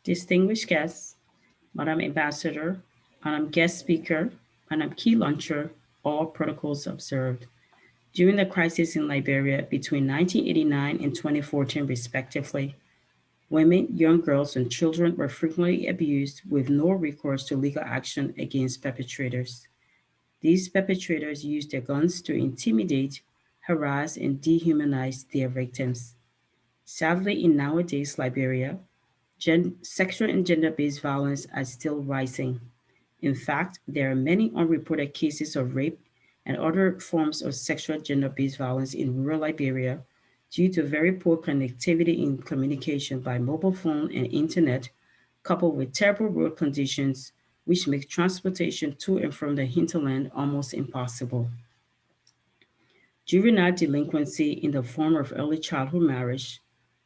Distinguished guests, Madam Ambassador, Madam Guest Speaker, Madam Key Launcher, all protocols observed. During the crisis in Liberia between 1989 and 2014 respectively, women, young girls, and children were frequently abused with no recourse to legal action against perpetrators. These perpetrators used their guns to intimidate, harass, and dehumanize their victims. Sadly, in nowadays Liberia, sexual and gender-based violence are still rising. In fact, there are many unreported cases of rape and other forms of sexual gender-based violence in rural Liberia due to very poor connectivity in communication by mobile phone and internet, coupled with terrible road conditions, which make transportation to and from the hinterland almost impossible. Juvenile delinquency in the form of early childhood marriage,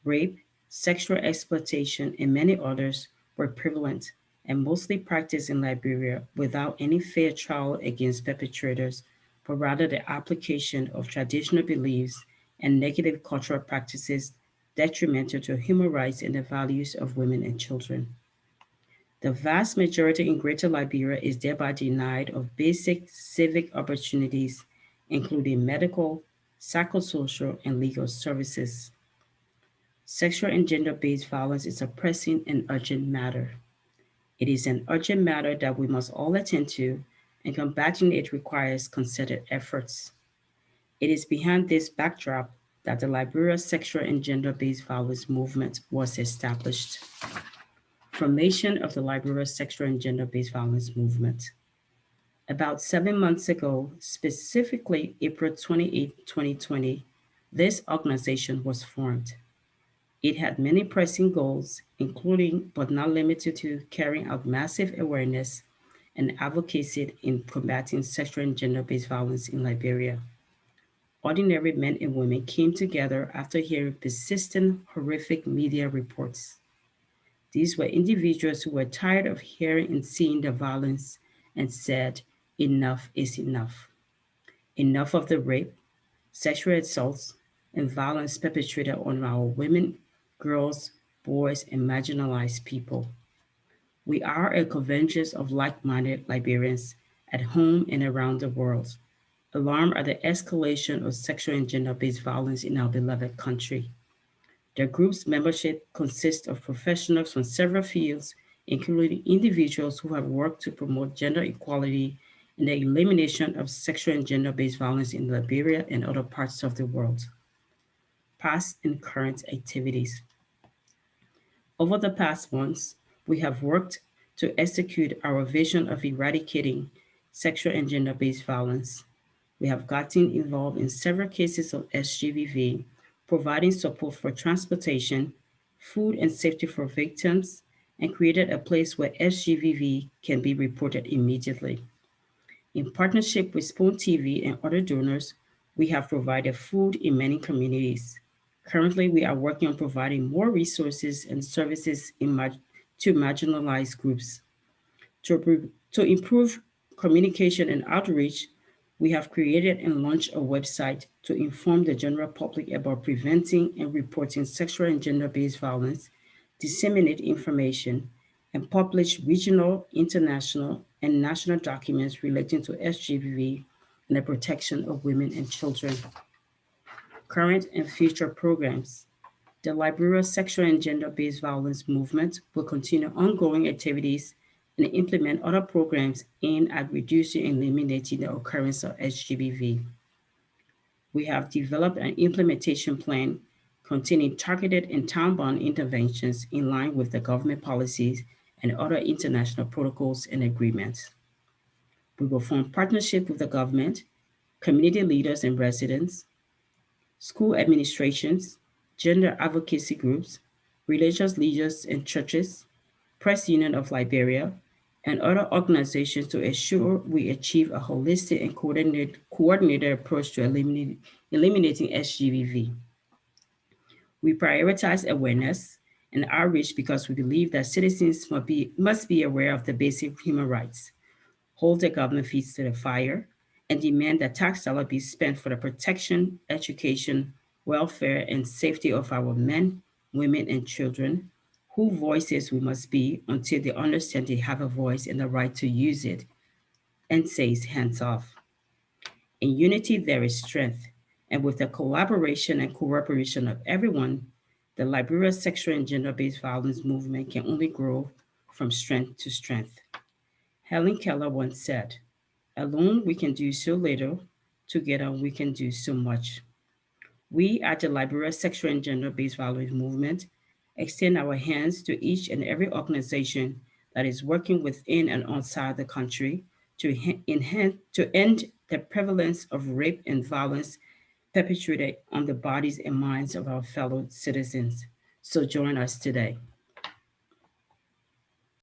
rape, sexual exploitation, and many others were prevalent and mostly practiced in Liberia without any fair trial against perpetrators, but rather the application of traditional beliefs and negative cultural practices detrimental to human rights and the values of women and children. The vast majority in Greater Liberia is thereby denied of basic civic opportunities, including medical, psychosocial, and legal services. Sexual and gender-based violence is a pressing and urgent matter. It is an urgent matter that we must all attend to, and combating it requires concerted efforts. It is behind this backdrop that the Liberia Sexual and Gender-Based Violence Movement was established. Formation of the Liberia Sexual and Gender-Based Violence Movement. About 7 months ago, specifically April 28, 2020, this organization was formed. It had many pressing goals, including but not limited to carrying out massive awareness and advocacy in combating sexual and gender-based violence in Liberia. Ordinary men and women came together after hearing persistent, horrific media reports. These were individuals who were tired of hearing and seeing the violence and said, enough is enough. Enough of the rape, sexual assaults, and violence perpetrated on our women, girls, boys, and marginalized people. We are a convergence of like-minded Liberians at home and around the world, alarmed at the escalation of sexual and gender-based violence in our beloved country. The group's membership consists of professionals from several fields, including individuals who have worked to promote gender equality and the elimination of sexual and gender-based violence in Liberia and other parts of the world. Past and current activities. Over the past months, we have worked to execute our vision of eradicating sexual and gender-based violence. We have gotten involved in several cases of SGBV, providing support for transportation, food and safety for victims, and created a place where SGBV can be reported immediately. In partnership with Spoon TV and other donors, we have provided food in many communities. Currently, we are working on providing more resources and services to marginalized groups. To improve communication and outreach, we have created and launched a website to inform the general public about preventing and reporting sexual and gender-based violence, disseminate information, and publish regional, international, and national documents relating to SGBV and the protection of women and children. Current and future programs. The Liberia Sexual and Gender-Based Violence Movement will continue ongoing activities and implement other programs aimed at reducing and eliminating the occurrence of SGBV. We have developed an implementation plan containing targeted and time-bound interventions in line with the government policies and other international protocols and agreements. We will form partnership with the government, community leaders and residents, school administrations, gender advocacy groups, religious leaders and churches, Press Union of Liberia, and other organizations to ensure we achieve a holistic and coordinated approach to eliminating SGBV. We prioritize awareness and outreach because we believe that citizens must be aware of the basic human rights, hold their government feet to the fire, and demand that tax dollars be spent for the protection, education, welfare, and safety of our men, women, and children whose voices we must be until they understand they have a voice and the right to use it, and says hands off. In unity, there is strength, and with the collaboration and cooperation of everyone, the Liberia sexual and gender-based violence movement can only grow from strength to strength. Helen Keller once said, "Alone we can do so little, together we can do so much." We at the Liberia Sexual and Gender-Based Violence Movement extend our hands to each and every organization that is working within and outside the country to end the prevalence of rape and violence perpetrated on the bodies and minds of our fellow citizens. So join us today.